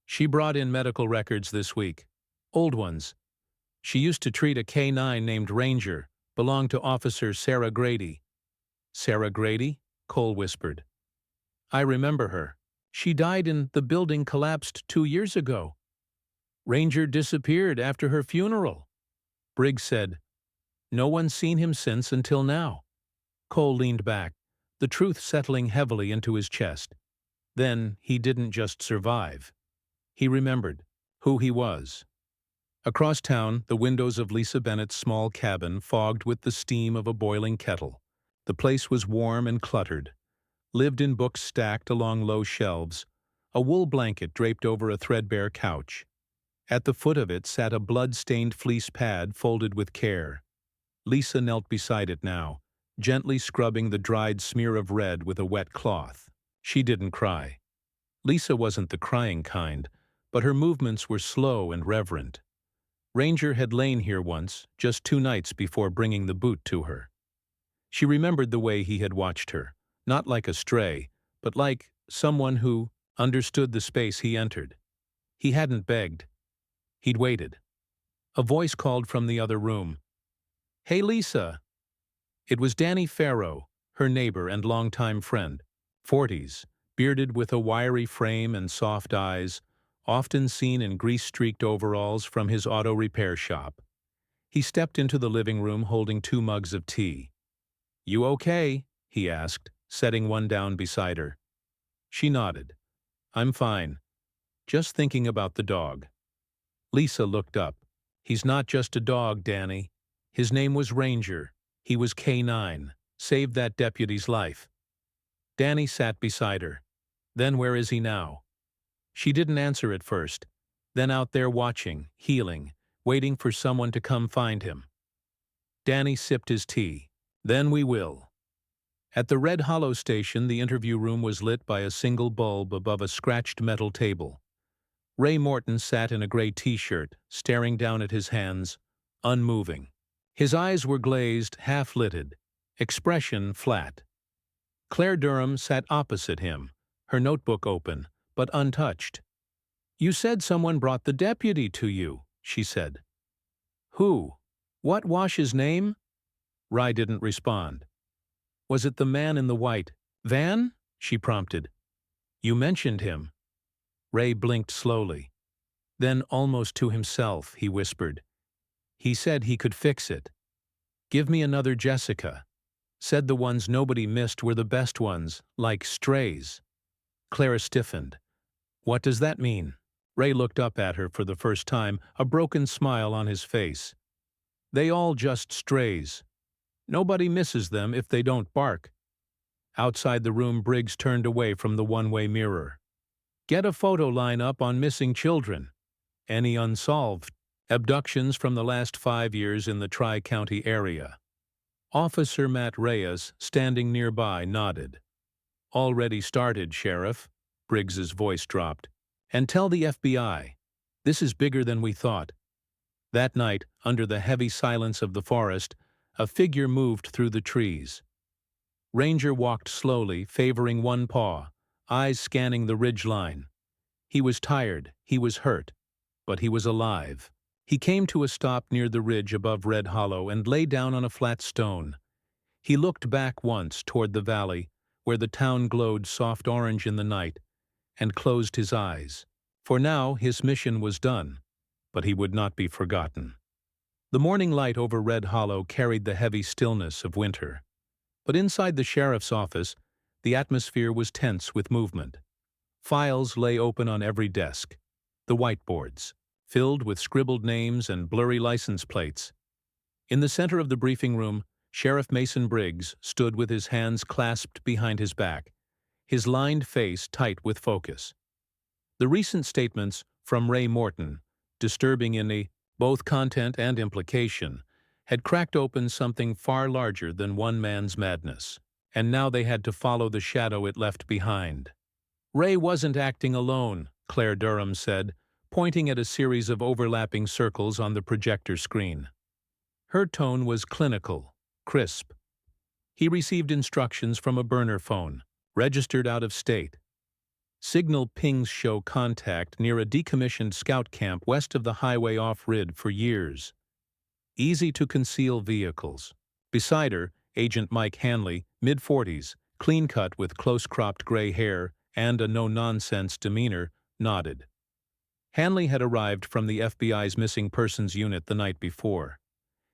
"She brought in medical records this week. Old ones. She used to treat a K9 named Ranger, belonged to Officer Sarah Grady." "Sarah Grady?" Cole whispered. "I remember her. She died in the building collapsed 2 years ago. Ranger disappeared after her funeral." Briggs said, "No one's seen him since until now." Cole leaned back, the truth settling heavily into his chest. Then he didn't just survive. He remembered who he was. Across town, the windows of Lisa Bennett's small cabin fogged with the steam of a boiling kettle. The place was warm and cluttered. Lived in books stacked along low shelves, a wool blanket draped over a threadbare couch. At the foot of it sat a blood-stained fleece pad folded with care. Lisa knelt beside it now, gently scrubbing the dried smear of red with a wet cloth. She didn't cry. Lisa wasn't the crying kind, but her movements were slow and reverent. Ranger had lain here once, just 2 nights before bringing the boot to her. She remembered the way he had watched her, not like a stray, but like someone who understood the space he entered. He hadn't begged. He'd waited. A voice called from the other room. "Hey, Lisa." It was Danny Farrow, her neighbor and longtime friend, 40s, bearded with a wiry frame and soft eyes, often seen in grease-streaked overalls from his auto repair shop. He stepped into the living room holding 2 mugs of tea. "You okay?" he asked, setting one down beside her. She nodded. "I'm fine. Just thinking about the dog." Lisa looked up. "He's not just a dog, Danny. His name was Ranger. He was K9. Saved that deputy's life." Danny sat beside her. Then where is he now? She didn't answer at first. Then out there watching, healing, waiting for someone to come find him. Danny sipped his tea. Then we will. At the Red Hollow station, the interview room was lit by a single bulb above a scratched metal table. Ray Morton sat in a gray t-shirt, staring down at his hands, unmoving. His eyes were glazed, half-lidded, expression flat. Claire Durham sat opposite him, her notebook open, but untouched. "You said someone brought the deputy to you," she said. "Who? What wash's name?" Ray didn't respond. "Was it the man in the white van?" she prompted. "You mentioned him." Ray blinked slowly. Then, almost to himself, he whispered, "He said he could fix it. Give me another Jessica. Said the ones nobody missed were the best ones, like strays." Clara stiffened. "What does that mean?" Ray looked up at her for the first time, a broken smile on his face. "They all just strays. Nobody misses them if they don't bark." Outside the room, Briggs turned away from the one-way mirror. "Get a photo line up on missing children. Any unsolved abductions from the last 5 years in the Tri-County area." Officer Matt Reyes, standing nearby, nodded. "Already started, Sheriff." Briggs's voice dropped. "And tell the FBI. This is bigger than we thought." That night, under the heavy silence of the forest, a figure moved through the trees. Ranger walked slowly, favoring one paw, eyes scanning the ridge line. He was tired, he was hurt, but he was alive. He came to a stop near the ridge above Red Hollow and lay down on a flat stone. He looked back once toward the valley, where the town glowed soft orange in the night, and closed his eyes. For now, his mission was done, but he would not be forgotten. The morning light over Red Hollow carried the heavy stillness of winter. But inside the sheriff's office, the atmosphere was tense with movement. Files lay open on every desk. The whiteboards, filled with scribbled names and blurry license plates. In the center of the briefing room, Sheriff Mason Briggs stood with his hands clasped behind his back, his lined face tight with focus. The recent statements from Ray Morton, disturbing in both content and implication, had cracked open something far larger than one man's madness, and now they had to follow the shadow it left behind. "Ray wasn't acting alone," Claire Durham said, pointing at a series of overlapping circles on the projector screen. Her tone was clinical, crisp. "He received instructions from a burner phone, registered out of state. Signal pings show contact near a decommissioned scout camp west of the highway off-grid for years. Easy-to-conceal vehicles. Beside her, Agent Mike Hanley, mid-40s, clean-cut with close-cropped gray hair and a no-nonsense demeanor, nodded. Hanley had arrived from the FBI's missing persons unit the night before.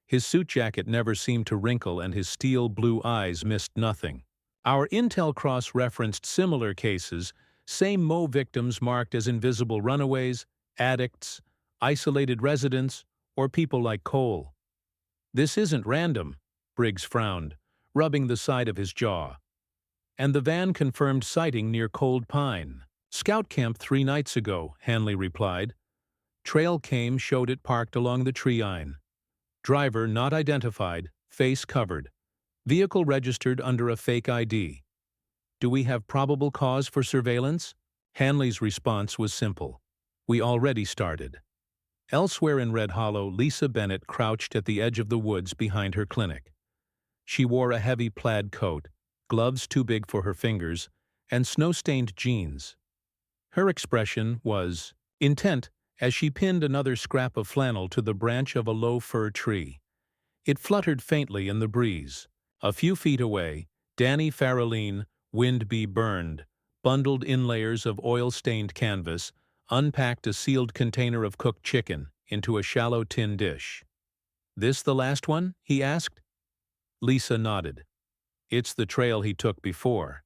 His suit jacket never seemed to wrinkle and his steel blue eyes missed nothing. "Our intel cross-referenced similar cases, same Mo victims marked as invisible runaways, addicts, isolated residents, or people like Cole. This isn't random," Briggs frowned, rubbing the side of his jaw. "And the van confirmed sighting near Cold Pine. Scout camp 3 nights ago," Hanley replied. "Trail cam showed it parked along the tree line. Driver not identified, face covered. Vehicle registered under a fake ID. Do we have probable cause for surveillance?" Hanley's response was simple. "We already started." Elsewhere in Red Hollow, Lisa Bennett crouched at the edge of the woods behind her clinic. She wore a heavy plaid coat, gloves too big for her fingers, and snow-stained jeans. Her expression was intent as she pinned another scrap of flannel to the branch of a low fir tree. It fluttered faintly in the breeze. A few feet away, Danny Farrelline, wind be burned, bundled in layers of oil-stained canvas, unpacked a sealed container of cooked chicken into a shallow tin dish. "This the last one?" he asked. Lisa nodded. "It's the trail he took before.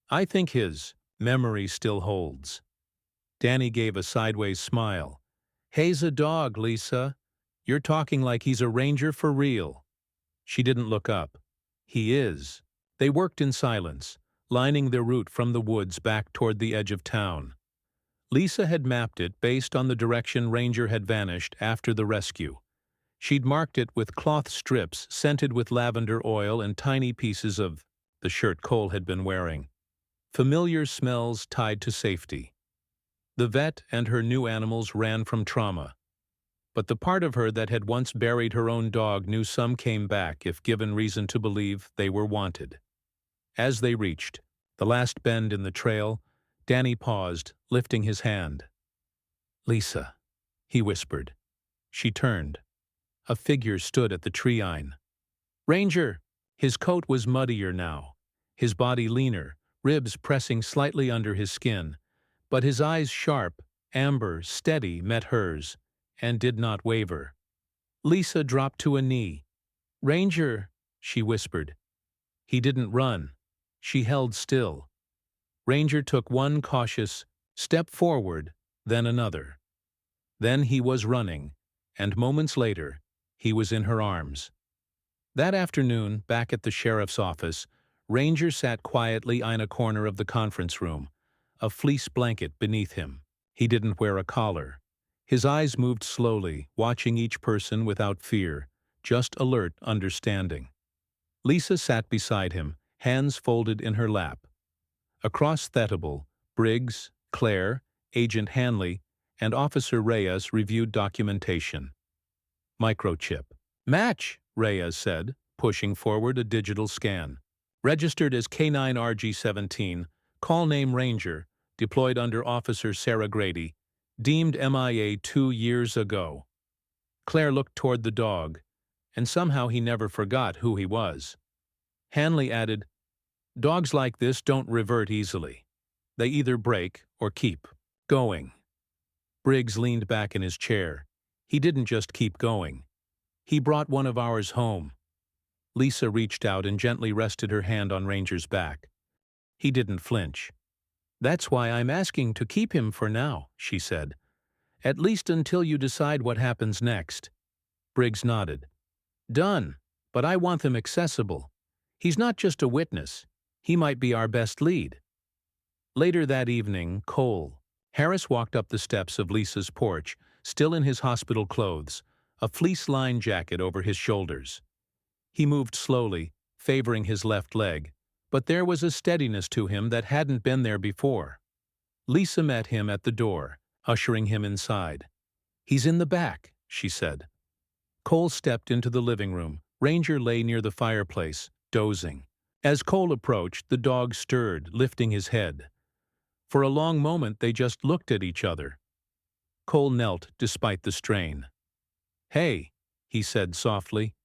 I think his memory still holds." Danny gave a sideways smile. "He's a dog, Lisa. You're talking like he's a ranger for real." She didn't look up. "He is." They worked in silence, lining their route from the woods back toward the edge of town. Lisa had mapped it based on the direction Ranger had vanished after the rescue. She'd marked it with cloth strips scented with lavender oil and tiny pieces of the shirt Cole had been wearing. Familiar smells tied to safety. The vet and her new animals ran from trauma. But the part of her that had once buried her own dog knew some came back if given reason to believe they were wanted. As they reached the last bend in the trail, Danny paused, lifting his hand. "Lisa," he whispered. She turned. A figure stood at the tree-line. "Ranger!" His coat was muddier now, his body leaner, ribs pressing slightly under his skin, but his eyes sharp, amber, steady, met hers, and did not waver. Lisa dropped to a knee. "Ranger," she whispered. He didn't run. She held still. Ranger took one cautious step forward, then another. Then he was running, and moments later, he was in her arms. That afternoon, back at the sheriff's office, Ranger sat quietly in a corner of the conference room, a fleece blanket beneath him. He didn't wear a collar. His eyes moved slowly, watching each person without fear, just alert understanding. Lisa sat beside him, hands folded in her lap. Across Thetable, Briggs, Claire, Agent Hanley, and Officer Reyes reviewed documentation. "Microchip." "Match," Reyes said, pushing forward a digital scan. "Registered as K9RG17, call name Ranger, deployed under Officer Sarah Grady, deemed MIA 2 years ago." Claire looked toward the dog, and somehow he never forgot who he was. Hanley added, "Dogs like this don't revert easily. They either break or keep going." Briggs leaned back in his chair. "He didn't just keep going. He brought one of ours home." Lisa reached out and gently rested her hand on Ranger's back. He didn't flinch. "That's why I'm asking to keep him for now," she said. "At least until you decide what happens next." Briggs nodded. "Done, but I want them accessible. He's not just a witness. He might be our best lead." Later that evening, Cole. Harris walked up the steps of Lisa's porch, still in his hospital clothes, a fleece-lined jacket over his shoulders. He moved slowly, favoring his left leg, but there was a steadiness to him that hadn't been there before. Lisa met him at the door, ushering him inside. "He's in the back," she said. Cole stepped into the living room. Ranger lay near the fireplace, dozing. As Cole approached, the dog stirred, lifting his head. For a long moment they just looked at each other. Cole knelt despite the strain. "Hey," he said softly.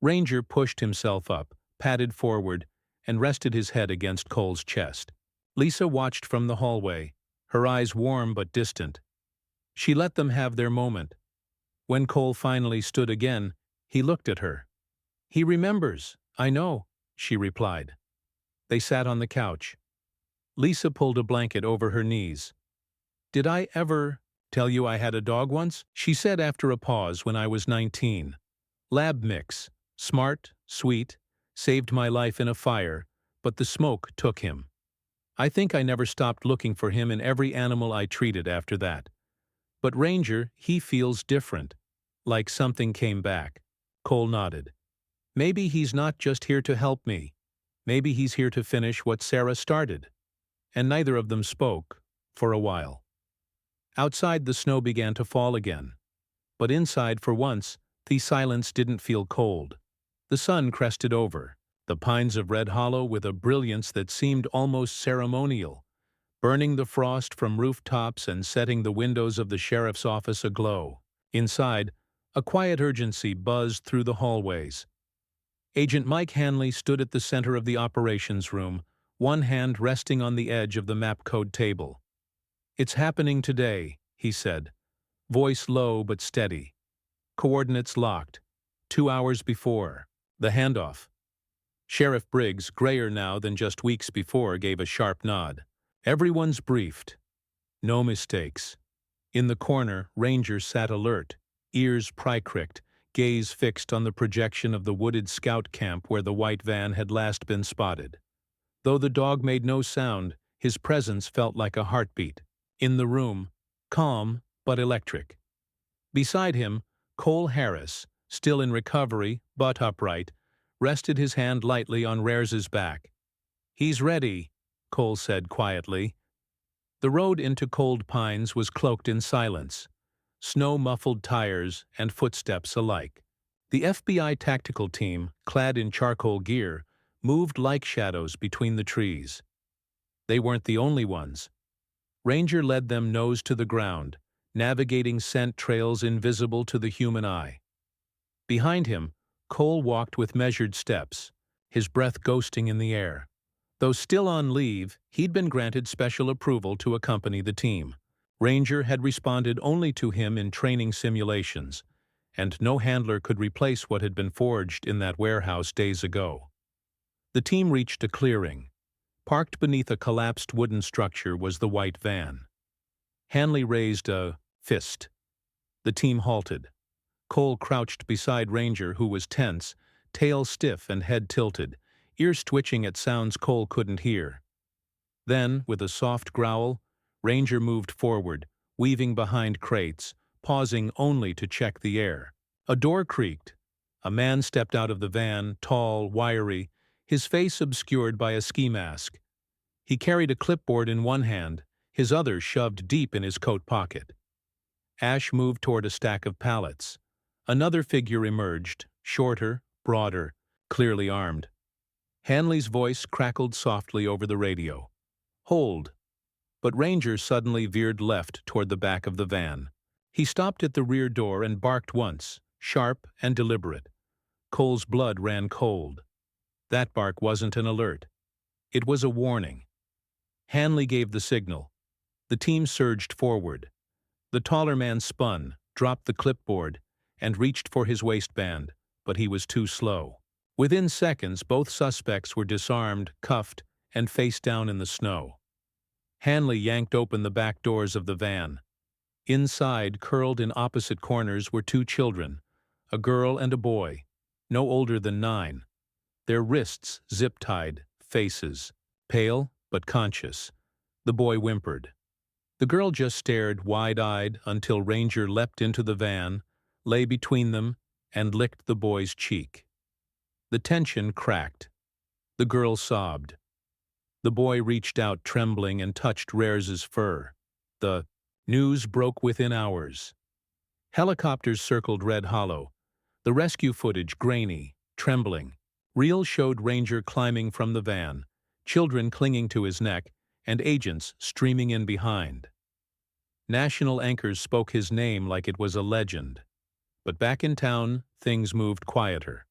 Ranger pushed himself up, padded forward, and rested his head against Cole's chest. Lisa watched from the hallway, her eyes warm but distant. She let them have their moment. When Cole finally stood again, he looked at her. "He remembers, I know," she replied. They sat on the couch. Lisa pulled a blanket over her knees. "Did I ever tell you I had a dog once?" she said after a pause. "When I was 19. Lab mix. Smart, sweet, saved my life in a fire, but the smoke took him. I think I never stopped looking for him in every animal I treated after that. But Ranger, he feels different. Like something came back." Cole nodded. "Maybe he's not just here to help me. Maybe he's here to finish what Sarah started." And neither of them spoke, for a while. Outside, the snow began to fall again. But inside, for once, the silence didn't feel cold. The sun crested over, the pines of Red Hollow with a brilliance that seemed almost ceremonial, burning the frost from rooftops and setting the windows of the sheriff's office aglow. Inside, a quiet urgency buzzed through the hallways. Agent Mike Hanley stood at the center of the operations room, one hand resting on the edge of the map code table. "It's happening today," he said, voice low but steady. Coordinates locked. 2 hours before. The handoff. Sheriff Briggs, grayer now than just weeks before, gave a sharp nod. Everyone's briefed. No mistakes. In the corner, Ranger sat alert, ears pry-cricked, gaze fixed on the projection of the wooded scout camp where the white van had last been spotted. Though the dog made no sound, his presence felt like a heartbeat. In the room, calm but electric. Beside him, Cole Harris, still in recovery but upright, rested his hand lightly on Rares's back. "He's ready," Cole said quietly. The road into Cold Pines was cloaked in silence, snow-muffled tires and footsteps alike. The FBI tactical team, clad in charcoal gear, moved like shadows between the trees. They weren't the only ones. Ranger led them nose to the ground, navigating scent trails invisible to the human eye. Behind him, Cole walked with measured steps, his breath ghosting in the air. Though still on leave, he'd been granted special approval to accompany the team. Ranger had responded only to him in training simulations, and no handler could replace what had been forged in that warehouse days ago. The team reached a clearing. Parked beneath a collapsed wooden structure was the white van. Hanley raised a fist. The team halted. Cole crouched beside Ranger, who was tense, tail stiff and head tilted, ears twitching at sounds Cole couldn't hear. Then, with a soft growl, Ranger moved forward, weaving behind crates, pausing only to check the air. A door creaked. A man stepped out of the van, tall, wiry, his face obscured by a ski mask. He carried a clipboard in one hand, his other shoved deep in his coat pocket. Ash moved toward a stack of pallets. Another figure emerged, shorter, broader, clearly armed. Hanley's voice crackled softly over the radio. "Hold." But Ranger suddenly veered left toward the back of the van. He stopped at the rear door and barked once, sharp and deliberate. Cole's blood ran cold. That bark wasn't an alert. It was a warning. Hanley gave the signal. The team surged forward. The taller man spun, dropped the clipboard, and reached for his waistband, but he was too slow. Within seconds, both suspects were disarmed, cuffed, and face down in the snow. Hanley yanked open the back doors of the van. Inside, curled in opposite corners, were two children, a girl and a boy, no older than 9. Their wrists zip-tied, faces pale but conscious. The boy whimpered. The girl just stared wide-eyed until Ranger leapt into the van, lay between them, and licked the boy's cheek. The tension cracked. The girl sobbed. The boy reached out trembling and touched Rares's fur. The news broke within hours. Helicopters circled Red Hollow. The rescue footage grainy, trembling. Reels showed Ranger climbing from the van, children clinging to his neck, and agents streaming in behind. National anchors spoke his name like it was a legend. But back in town, things moved quieter.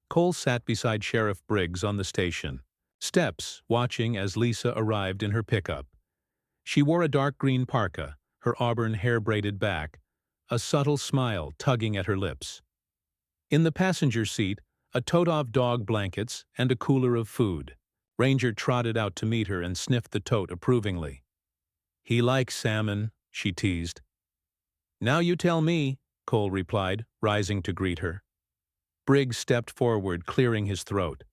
Cole sat beside Sheriff Briggs on the station, steps watching as Lisa arrived in her pickup. She wore a dark green parka, her auburn hair braided back, a subtle smile tugging at her lips. In the passenger seat, a tote of dog blankets and a cooler of food. Ranger trotted out to meet her and sniffed the tote approvingly. "He likes salmon," she teased. "Now you tell me," Cole replied, rising to greet her. Briggs stepped forward, clearing his throat.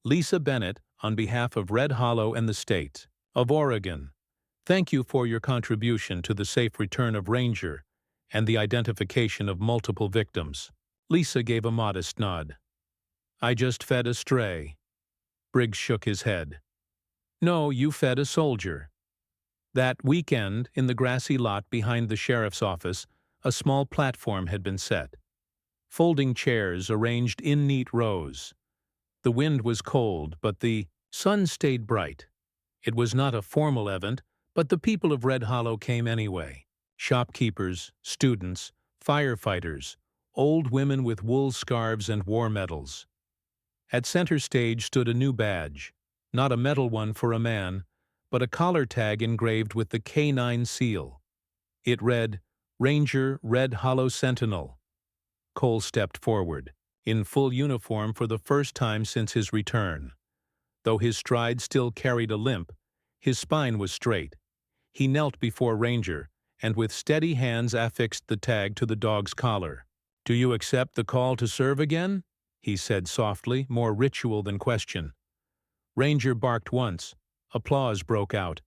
"Lisa Bennett, on behalf of Red Hollow and the state of Oregon, thank you for your contribution to the safe return of Ranger and the identification of multiple victims." Lisa gave a modest nod. "I just fed a stray." Briggs shook his head. "No, you fed a soldier." That weekend, in the grassy lot behind the sheriff's office, a small platform had been set. Folding chairs arranged in neat rows. The wind was cold, but the sun stayed bright. It was not a formal event, but the people of Red Hollow came anyway. Shopkeepers, students, firefighters, old women with wool scarves and war medals. At center stage stood a new badge, not a metal one for a man, but a collar tag engraved with the K9 seal. It read, "Ranger Red Hollow Sentinel." Cole stepped forward, in full uniform for the first time since his return. Though his stride still carried a limp, his spine was straight. He knelt before Ranger, and with steady hands affixed the tag to the dog's collar. "Do you accept the call to serve again?" he said softly, more ritual than question. Ranger barked once. Applause broke out.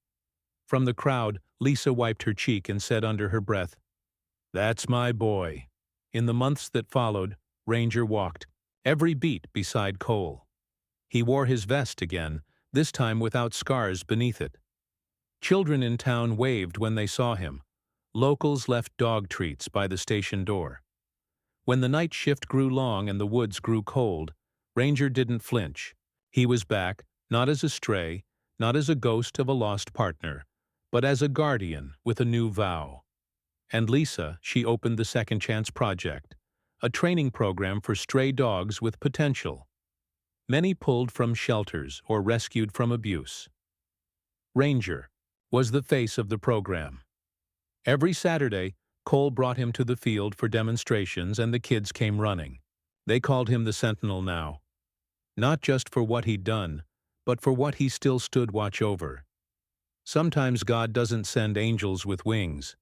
From the crowd, Lisa wiped her cheek and said under her breath, "That's my boy." In the months that followed, Ranger walked every beat beside Cole. He wore his vest again, this time without scars beneath it. Children in town waved when they saw him. Locals left dog treats by the station door. When the night shift grew long and the woods grew cold, Ranger didn't flinch. He was back, not as a stray, not as a ghost of a lost partner, but as a guardian with a new vow. And Lisa, she opened the Second Chance Project, a training program for stray dogs with potential. Many pulled from shelters or rescued from abuse. Ranger was the face of the program. Every Saturday, Cole brought him to the field for demonstrations and the kids came running. They called him the Sentinel now. Not just for what he'd done, but for what he still stood watch over. Sometimes God doesn't send angels with wings.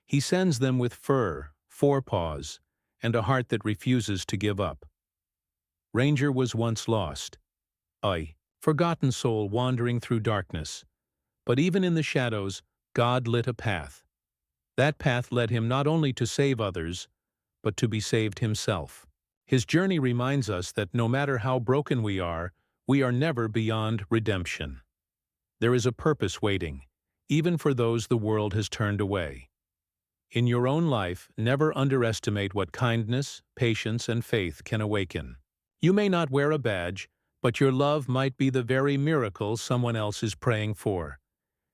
He sends them with fur, forepaws, and a heart that refuses to give up. Ranger was once lost, a forgotten soul wandering through darkness. But even in the shadows, God lit a path. That path led him not only to save others, but to be saved himself. His journey reminds us that no matter how broken we are never beyond redemption. There is a purpose waiting, even for those the world has turned away. In your own life, never underestimate what kindness, patience, and faith can awaken. You may not wear a badge, but your love might be the very miracle someone else is praying for.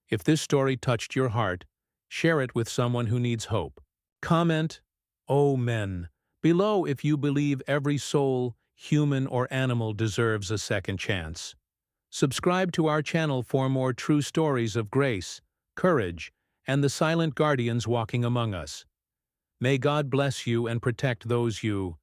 If this story touched your heart, share it with someone who needs hope. Comment, "Oh men," below if you believe every soul, human or animal, deserves a second chance. Subscribe to our channel for more true stories of grace, courage, and the silent guardians walking among us. May God bless you and protect those you